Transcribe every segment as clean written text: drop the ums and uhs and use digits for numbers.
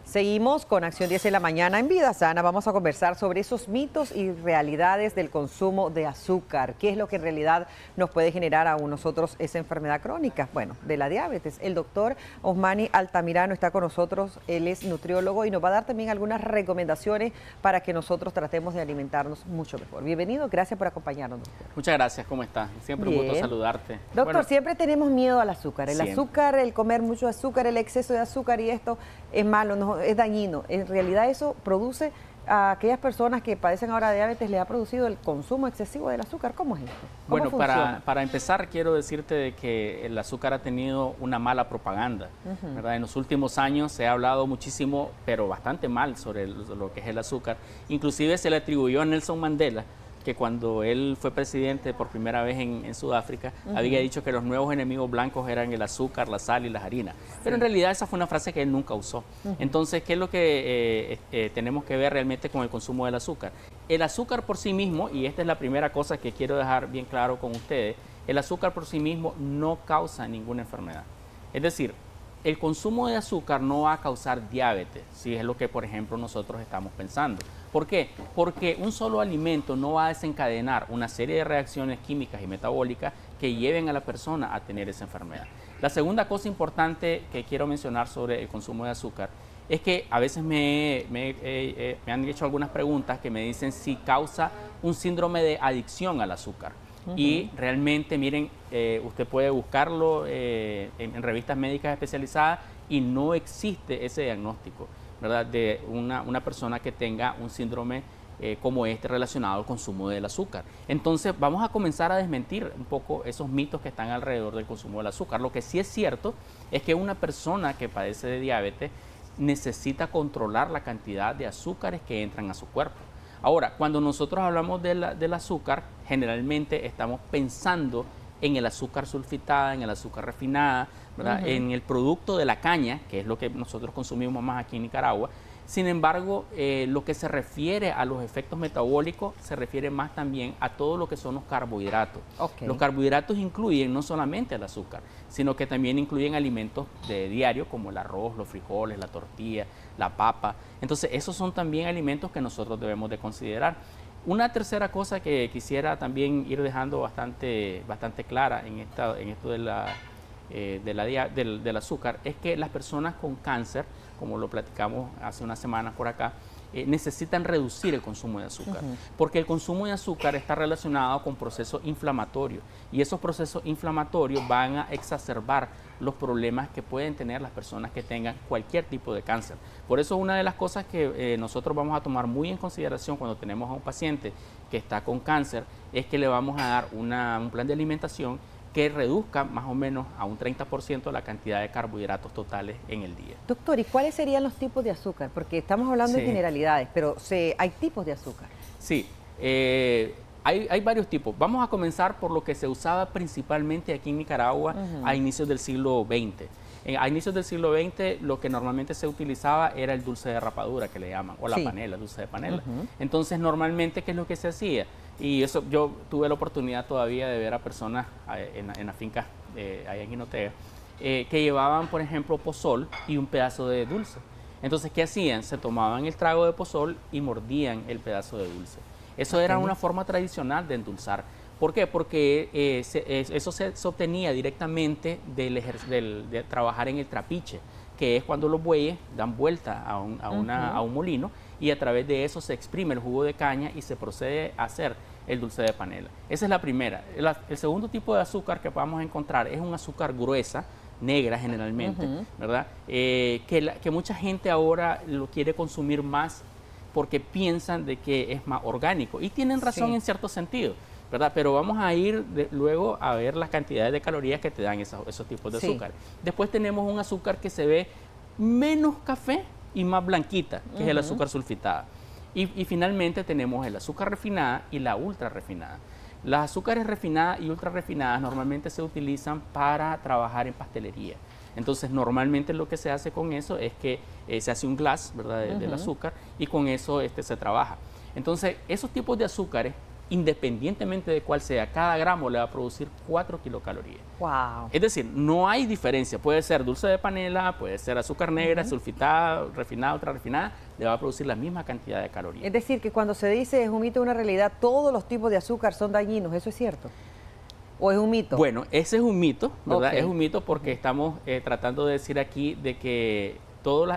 Seguimos con Acción 10 en la mañana en Vida Sana. Vamos a conversar sobre esos mitos y realidades del consumo de azúcar. ¿Qué es lo que en realidad nos puede generar a nosotros esa enfermedad crónica? Bueno, de la diabetes. El doctor Osmani Altamirano está con nosotros. Él es nutriólogo y nos va a dar también algunas recomendaciones para que nosotros tratemos de alimentarnos mucho mejor. Bienvenido, gracias por acompañarnos, doctor. Muchas gracias, ¿cómo estás? Siempre un gusto saludarte. Doctor, bueno, siempre tenemos miedo al azúcar. El azúcar, el comer mucho azúcar, el exceso de azúcar y esto es malo, es dañino. En realidad eso produce a aquellas personas que padecen ahora de diabetes, le ha producido el consumo excesivo del azúcar. ¿Cómo es esto? Bueno, para empezar quiero decirte de que el azúcar ha tenido una mala propaganda, ¿verdad? En los últimos años se ha hablado muchísimo, pero bastante mal sobre lo que es el azúcar. Inclusive se le atribuyó a Nelson Mandela que cuando él fue presidente por primera vez en Sudáfrica, había dicho que los nuevos enemigos blancos eran el azúcar, la sal y las harinas. Pero en realidad esa fue una frase que él nunca usó. Entonces, ¿qué es lo que tenemos que ver realmente con el consumo del azúcar? El azúcar por sí mismo, y esta es la primera cosa que quiero dejar bien claro con ustedes, el azúcar por sí mismo no causa ninguna enfermedad. Es decir, el consumo de azúcar no va a causar diabetes, si es lo que, por ejemplo, nosotros estamos pensando. ¿Por qué? Porque un solo alimento no va a desencadenar una serie de reacciones químicas y metabólicas que lleven a la persona a tener esa enfermedad. La segunda cosa importante que quiero mencionar sobre el consumo de azúcar es que a veces me han hecho algunas preguntas que me dicen si causa un síndrome de adicción al azúcar. Y realmente, miren, usted puede buscarlo en revistas médicas especializadas y no existe ese diagnóstico, ¿verdad?, de una persona que tenga un síndrome como este relacionado al consumo del azúcar. Entonces vamos a comenzar a desmentir un poco esos mitos que están alrededor del consumo del azúcar. Lo que sí es cierto es que una persona que padece de diabetes necesita controlar la cantidad de azúcares que entran a su cuerpo. Ahora, cuando nosotros hablamos del azúcar, generalmente estamos pensando en el azúcar sulfitada, en el azúcar refinada, ¿verdad?, en el producto de la caña, que es lo que nosotros consumimos más aquí en Nicaragua. Sin embargo, lo que se refiere a los efectos metabólicos se refiere más también a todo lo que son los carbohidratos. Los carbohidratos incluyen no solamente el azúcar, sino que también incluyen alimentos de diario como el arroz, los frijoles, la tortilla, la papa. Entonces, esos son también alimentos que nosotros debemos de considerar. Una tercera cosa que quisiera también ir dejando bastante clara en esto del azúcar es que las personas con cáncer, como lo platicamos hace unas semanas por acá, necesitan reducir el consumo de azúcar, porque el consumo de azúcar está relacionado con procesos inflamatorios y esos procesos inflamatorios van a exacerbar los problemas que pueden tener las personas que tengan cualquier tipo de cáncer. Por eso una de las cosas que nosotros vamos a tomar muy en consideración cuando tenemos a un paciente que está con cáncer es que le vamos a dar un plan de alimentación que reduzca más o menos a un 30% la cantidad de carbohidratos totales en el día. Doctor, ¿y cuáles serían los tipos de azúcar? Porque estamos hablando de generalidades, pero hay tipos de azúcar. Sí, hay varios tipos. Vamos a comenzar por lo que se usaba principalmente aquí en Nicaragua a inicios del siglo XX. A inicios del siglo XX lo que normalmente se utilizaba era el dulce de rapadura, que le llaman, o la panela, dulce de panela. Entonces, normalmente, ¿qué es lo que se hacía? Y eso yo tuve la oportunidad todavía de ver a personas en la finca allá en Jinotega, que llevaban, por ejemplo, pozol y un pedazo de dulce. Entonces, ¿qué hacían? Se tomaban el trago de pozol y mordían el pedazo de dulce. Eso era una forma tradicional de endulzar. ¿Por qué? Porque eso se obtenía directamente de trabajar en el trapiche, que es cuando los bueyes dan vuelta a un molino y a través de eso se exprime el jugo de caña y se procede a hacer el dulce de panela. Esa es la primera. El segundo tipo de azúcar que vamos a encontrar es un azúcar gruesa, negra generalmente, ¿verdad? Que mucha gente ahora lo quiere consumir más porque piensan de que es más orgánico y tienen razón en cierto sentido, ¿verdad? Pero vamos a ir luego a ver las cantidades de calorías que te dan esos tipos de azúcar. Después tenemos un azúcar que se ve menos café y más blanquita, que es el azúcar sulfitada. Y finalmente tenemos el azúcar refinada y la ultra refinada. Las azúcares refinadas y ultra refinadas normalmente se utilizan para trabajar en pastelería. Entonces, normalmente lo que se hace con eso es que se hace un glass, ¿verdad?, del azúcar, y con eso se trabaja. Entonces, esos tipos de azúcares independientemente de cuál sea, cada gramo le va a producir 4 kilocalorías. Wow. Es decir, no hay diferencia. Puede ser dulce de panela, puede ser azúcar negra, sulfitada, refinada, ultra refinada, le va a producir la misma cantidad de calorías. Es decir, que cuando se dice es un mito, una realidad, todos los tipos de azúcar son dañinos, ¿eso es cierto? ¿O es un mito? Bueno, ese es un mito, ¿verdad? Okay. Es un mito porque estamos tratando de decir aquí de que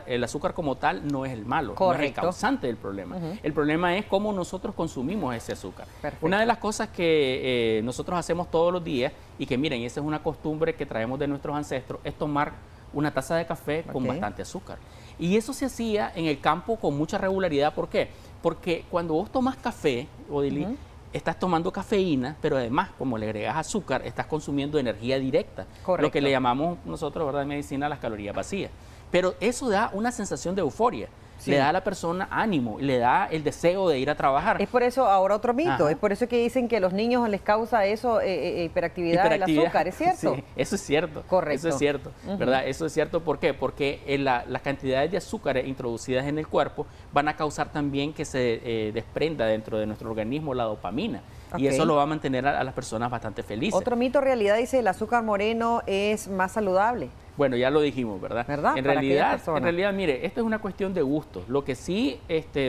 el azúcar como tal no es el malo, correcto, no es el causante del problema. El problema es cómo nosotros consumimos ese azúcar. Perfecto. Una de las cosas que nosotros hacemos todos los días y que miren, esa es una costumbre que traemos de nuestros ancestros, es tomar una taza de café con bastante azúcar. Y eso se hacía en el campo con mucha regularidad. ¿Por qué? Porque cuando vos tomas café, Odili, estás tomando cafeína, pero además, como le agregas azúcar, estás consumiendo energía directa. Correcto. Lo que le llamamos nosotros, ¿verdad?, en medicina, las calorías vacías. Pero eso da una sensación de euforia. Sí. Le da a la persona ánimo, le da el deseo de ir a trabajar. Es por eso, ahora otro mito, es por eso que dicen que a los niños les causa eso, hiperactividad del azúcar, ¿es cierto? Sí, eso es cierto. Correcto. Eso es cierto, ¿verdad? Eso es cierto, ¿por qué? Porque las cantidades de azúcares introducidas en el cuerpo van a causar también que se desprenda dentro de nuestro organismo la dopamina. Y eso lo va a mantener a las personas bastante felices. Otro mito, realidad, dice el azúcar moreno es más saludable. Bueno, ya lo dijimos, ¿verdad? ¿Verdad? En realidad, mire, esto es una cuestión de gustos. Lo que sí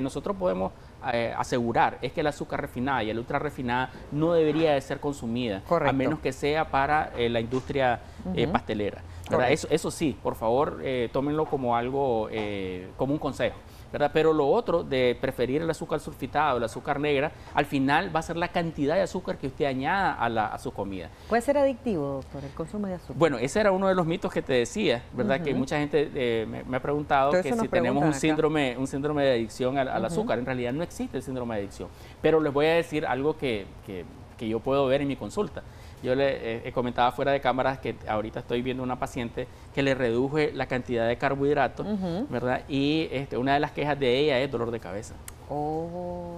nosotros podemos asegurar es que el azúcar refinada y el ultra refinada no debería de ser consumida, correcto, a menos que sea para la industria pastelera, ¿verdad? Eso sí, por favor, tómenlo como algo, como un consejo, ¿verdad? Pero lo otro de preferir el azúcar sulfitado, el azúcar negra, al final va a ser la cantidad de azúcar que usted añada a su comida. ¿Puede ser adictivo, doctor, el consumo de azúcar? Bueno, ese era uno de los mitos que te decía, ¿verdad? Que mucha gente me ha preguntado que si tenemos un síndrome de adicción al azúcar. En realidad no existe el síndrome de adicción. Pero les voy a decir algo que yo puedo ver en mi consulta. Yo le comentaba fuera de cámaras que ahorita estoy viendo una paciente que le reduje la cantidad de carbohidratos, ¿verdad? Y una de las quejas de ella es dolor de cabeza.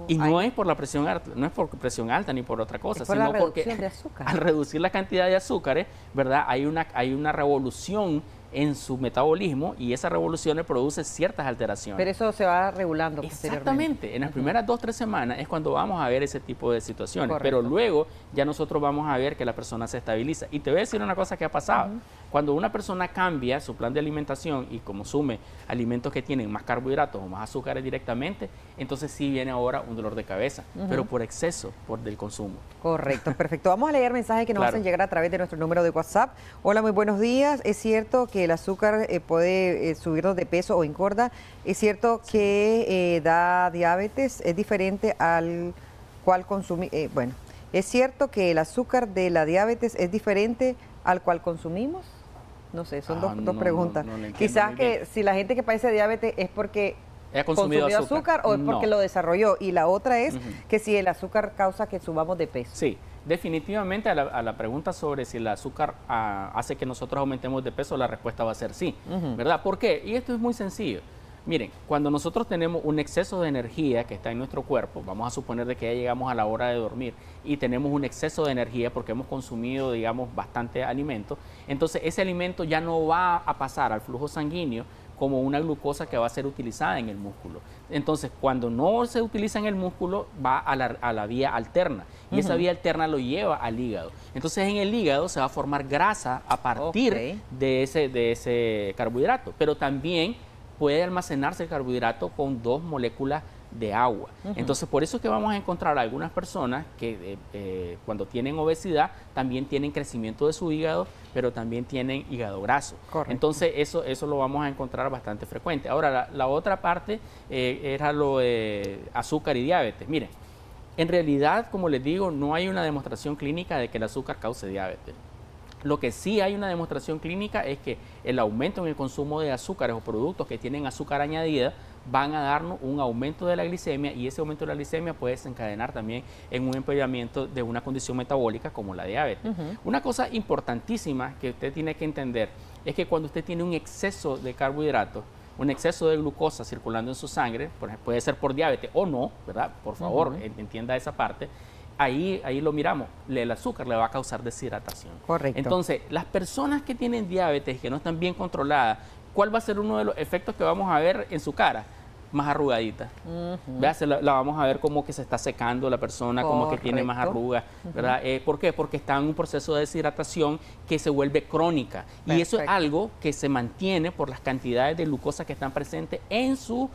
Y no es por la presión alta, no es por presión alta ni por otra cosa, sino porque de azúcar. Al reducir la cantidad de azúcares, ¿verdad? Hay una revolución en su metabolismo y esa revolución le produce ciertas alteraciones. Pero eso se va regulando posteriormente. Exactamente. En las primeras 2 o 3 semanas es cuando vamos a ver ese tipo de situaciones. Correcto. Pero luego ya nosotros vamos a ver que la persona se estabiliza. Y te voy a decir una cosa que ha pasado. Cuando una persona cambia su plan de alimentación y consume alimentos que tienen más carbohidratos o más azúcares directamente, entonces sí viene ahora un dolor de cabeza, pero por exceso del consumo. Correcto, perfecto. Vamos a leer mensajes que nos hacen llegar a través de nuestro número de WhatsApp. Hola, muy buenos días. ¿Es cierto que el azúcar puede subirnos de peso o engorda? ¿Es cierto que da diabetes? ¿Es diferente al cual consumimos? Bueno, ¿es cierto que el azúcar de la diabetes es diferente al cual consumimos? No sé, son dos preguntas. No quizás que si la gente que padece diabetes es porque ha consumido azúcar o es porque lo desarrolló. Y la otra es que si el azúcar causa que subamos de peso. Sí, definitivamente a la pregunta sobre si el azúcar hace que nosotros aumentemos de peso, la respuesta va a ser sí, ¿verdad? ¿Por qué? Y esto es muy sencillo. Miren, cuando nosotros tenemos un exceso de energía que está en nuestro cuerpo, vamos a suponer de que ya llegamos a la hora de dormir y tenemos un exceso de energía porque hemos consumido, digamos, bastante alimento, entonces ese alimento ya no va a pasar al flujo sanguíneo como una glucosa que va a ser utilizada en el músculo. Entonces, cuando no se utiliza en el músculo, va a la vía alterna. Y esa vía alterna lo lleva al hígado. Entonces, en el hígado se va a formar grasa a partir de ese carbohidrato. Pero también puede almacenarse el carbohidrato con 2 moléculas de agua. Entonces, por eso es que vamos a encontrar algunas personas que cuando tienen obesidad también tienen crecimiento de su hígado, pero también tienen hígado graso. Correcto. Entonces, eso lo vamos a encontrar bastante frecuente. Ahora, la otra parte era lo de azúcar y diabetes. Miren, en realidad, como les digo, no hay una demostración clínica de que el azúcar cause diabetes. Lo que sí hay una demostración clínica es que el aumento en el consumo de azúcares o productos que tienen azúcar añadida van a darnos un aumento de la glicemia y ese aumento de la glicemia puede desencadenar también en un empeoramiento de una condición metabólica como la diabetes. Una cosa importantísima que usted tiene que entender es que cuando usted tiene un exceso de carbohidratos, un exceso de glucosa circulando en su sangre, puede ser por diabetes o no, ¿verdad? Por favor, entienda esa parte. Ahí lo miramos, el azúcar le va a causar deshidratación. Correcto. Entonces, las personas que tienen diabetes, que no están bien controladas, ¿cuál va a ser uno de los efectos que vamos a ver en su cara? más arrugadita. Vea, la vamos a ver como que se está secando la persona, como que tiene más arrugas, ¿verdad? ¿Por qué? Porque está en un proceso de deshidratación que se vuelve crónica. Y eso es algo que se mantiene por las cantidades de glucosa que están presentes en su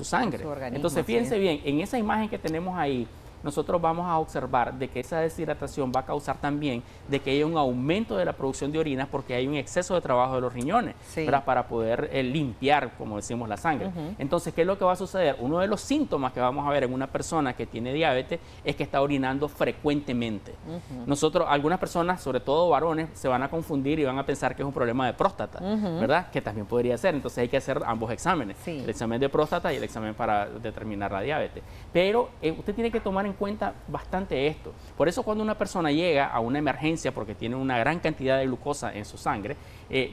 sangre. Entonces, fíjense bien, en esa imagen que tenemos ahí, nosotros vamos a observar de que esa deshidratación va a causar también de que haya un aumento de la producción de orina porque hay un exceso de trabajo de los riñones, ¿verdad? Para poder limpiar, como decimos, la sangre. Entonces, ¿qué es lo que va a suceder? Uno de los síntomas que vamos a ver en una persona que tiene diabetes es que está orinando frecuentemente. Algunas personas, sobre todo varones, se van a confundir y van a pensar que es un problema de próstata, ¿verdad? Que también podría ser. Entonces hay que hacer ambos exámenes, el examen de próstata y el examen para determinar la diabetes. Pero usted tiene que tomar en cuenta bastante esto. Por eso cuando una persona llega a una emergencia porque tiene una gran cantidad de glucosa en su sangre,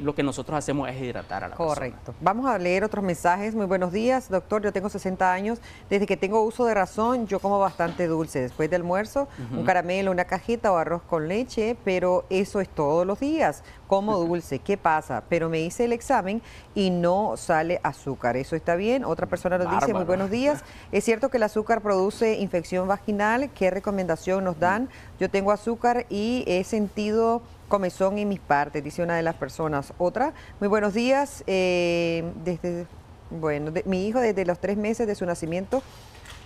lo que nosotros hacemos es hidratar a la persona. Correcto. Vamos a leer otros mensajes. Muy buenos días, doctor. Yo tengo 60 años. Desde que tengo uso de razón, yo como bastante dulce. Después del almuerzo, un caramelo, una cajita o arroz con leche, pero eso es todos los días. Como dulce. ¿Qué pasa? Pero me hice el examen y no sale azúcar. ¿Eso está bien? Otra persona nos dice, muy buenos días. ¿Es cierto que el azúcar produce infección vaginal? ¿Qué recomendación nos dan? Yo tengo azúcar y he sentido comezón en mis partes, dice una de las personas. Otra, muy buenos días. Mi hijo desde los 3 meses de su nacimiento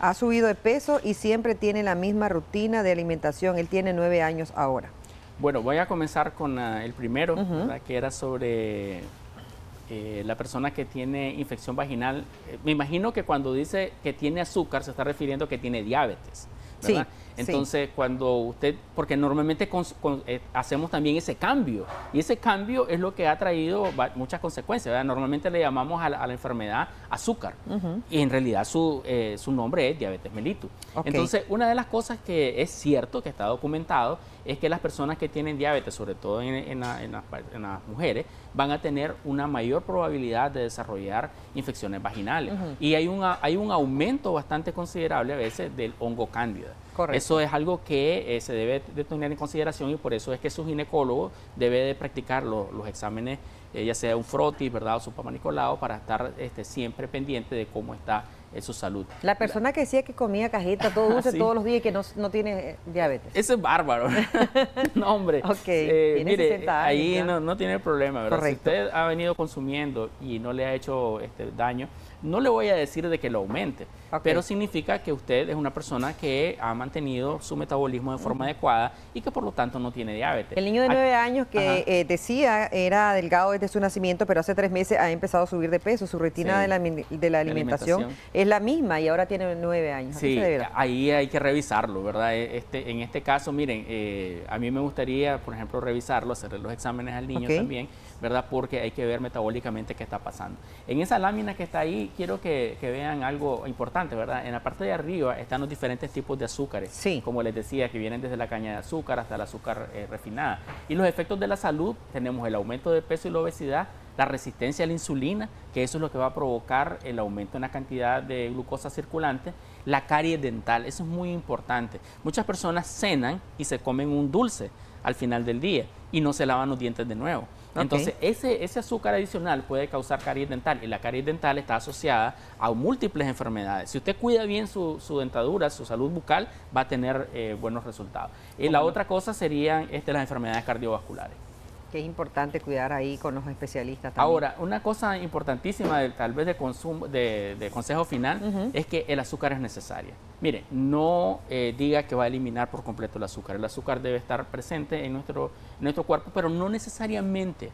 ha subido de peso y siempre tiene la misma rutina de alimentación. Él tiene 9 años ahora. Bueno, voy a comenzar con el primero, ¿verdad? Que era sobre la persona que tiene infección vaginal. Me imagino que cuando dice que tiene azúcar se está refiriendo que tiene diabetes, ¿verdad? Sí. Entonces, cuando usted, porque normalmente hacemos también ese cambio, y ese cambio es lo que ha traído muchas consecuencias, ¿verdad? Normalmente le llamamos a la enfermedad azúcar, y en realidad su nombre es diabetes mellitus. Entonces, una de las cosas que es cierto, que está documentado, es que las personas que tienen diabetes, sobre todo en las mujeres, van a tener una mayor probabilidad de desarrollar infecciones vaginales. Y hay un aumento bastante considerable a veces del hongo cándida. Correcto. Eso es algo que se debe de tener en consideración y por eso es que su ginecólogo debe de practicar los exámenes, ya sea un frotis, ¿verdad? O su Papa Nicolau, para estar siempre pendiente de cómo está su salud. La persona que decía que comía cajeta todo dulce todos los días y que no tiene diabetes. Eso es bárbaro. No, hombre. Tiene 60 años, ahí no tiene problema, ¿verdad? Correcto. Si usted ha venido consumiendo y no le ha hecho daño, no le voy a decir de que lo aumente, pero significa que usted es una persona que ha mantenido su metabolismo de forma adecuada y que por lo tanto no tiene diabetes. El niño de 9 años que decía era delgado desde su nacimiento, pero hace 3 meses ha empezado a subir de peso. Su rutina de la alimentación es la misma y ahora tiene 9 años. Sí, ahí hay que revisarlo, ¿verdad? En este caso, miren, a mí me gustaría, por ejemplo, revisarlo, hacerle los exámenes al niño también, ¿verdad? Porque hay que ver metabólicamente qué está pasando. En esa lámina que está ahí, quiero que vean algo importante, ¿verdad? En la parte de arriba están los diferentes tipos de azúcares, como les decía, que vienen desde la caña de azúcar hasta el azúcar refinada. Y los efectos de la salud, tenemos el aumento de peso y la obesidad, la resistencia a la insulina, que eso es lo que va a provocar el aumento en la cantidad de glucosa circulante, la caries dental, eso es muy importante. Muchas personas cenan y se comen un dulce al final del día y no se lavan los dientes de nuevo. Entonces, ese azúcar adicional puede causar caries dental y la caries dental está asociada a múltiples enfermedades. Si usted cuida bien su dentadura, su salud bucal, va a tener buenos resultados. Y la otra cosa serían las enfermedades cardiovasculares. Que es importante cuidar ahí con los especialistas también. Ahora, una cosa importantísima, tal vez de consejo final, es que el azúcar es necesaria. Mire, no diga que va a eliminar por completo el azúcar. El azúcar debe estar presente en nuestro cuerpo, pero no necesariamente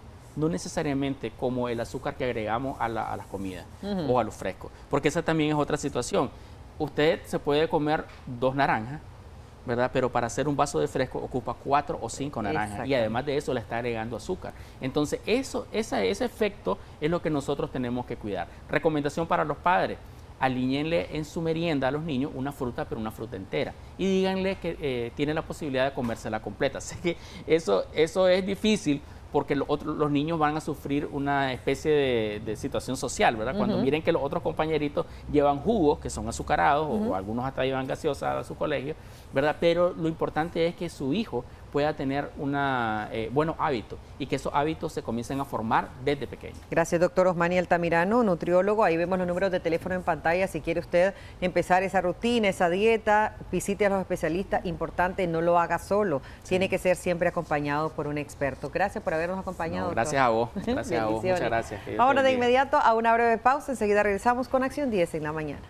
como el azúcar que agregamos a las comidas o a los frescos. Porque esa también es otra situación. Usted se puede comer 2 naranjas, ¿verdad? Pero para hacer un vaso de fresco ocupa 4 o 5 naranjas y además de eso le está agregando azúcar. Entonces ese efecto es lo que nosotros tenemos que cuidar. Recomendación para los padres: alíñenle en su merienda a los niños una fruta, pero una fruta entera, y díganle que tiene la posibilidad de comérsela completa. Sé que eso es difícil porque los niños van a sufrir una especie de situación social, ¿verdad? Cuando miren que los otros compañeritos llevan jugos que son azucarados o algunos hasta llevan gaseosa a su colegio, ¿verdad? Pero lo importante es que su hijo pueda tener buenos hábitos y que esos hábitos se comiencen a formar desde pequeño. Gracias, doctor Osmani Altamirano, nutriólogo. Ahí vemos los números de teléfono en pantalla. Si quiere usted empezar esa rutina, esa dieta, visite a los especialistas. Importante, no lo haga solo. Tiene que ser siempre acompañado por un experto. Gracias por habernos acompañado. No, gracias a vos. Gracias a vos. Muchas gracias. Ahora de inmediato a una breve pausa. Enseguida regresamos con Acción 10 en la mañana.